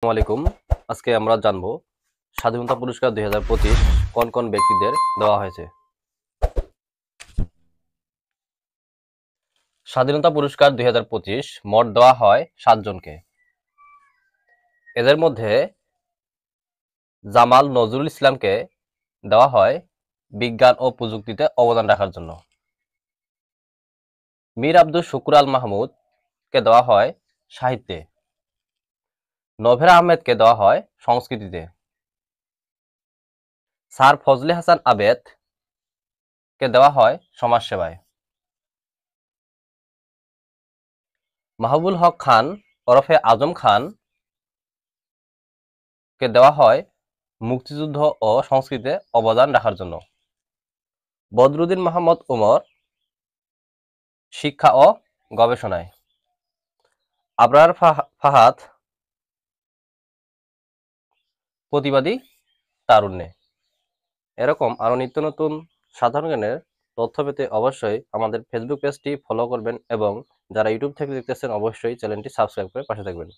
আসসালামু আলাইকুম। আজকে আমরা জানবো স্বাধীনতা পুরস্কার 2025 কোন কোন ব্যক্তিদের দেওয়া হয়েছে। স্বাধীনতা পুরস্কার 2025 মোট দেওয়া হয় 7 জনকে। এদের মধ্যে জামাল নজরুল ইসলামকে দেওয়া হয় বিজ্ঞান ও প্রযুক্তিতে অবদান রাখার জন্য। মীর আব্দুল শুকুর আল মাহমুদকে দেওয়া হয় সাহিত্যে। নভেরা আহমেদকে দেওয়া হয় সংস্কৃতিতে। স্যার ফজলে হাসান আবেদকে দেওয়া হয় সমাজসেবায়। মাহবুবুল হক খান ওরফে আজম খান কে দেওয়া হয় মুক্তিযুদ্ধ ও সংস্কৃতিতে অবদান রাখার জন্য। বদরুদ্দিন মোহাম্মদ উমর শিক্ষা ও গবেষণায়। আবরার ফাহাদ প্রতিবাদী তারুণ্যে। এরকম আরো নিত্য নতুন সাধারণ জ্ঞানের তথ্য পেতে অবশ্যই আমাদের ফেসবুক পেজটি ফলো করবেন এবং যারা ইউটিউব থেকে দেখতেছেন অবশ্যই চ্যানেলটি সাবস্ক্রাইব করে পাশে থাকবেন।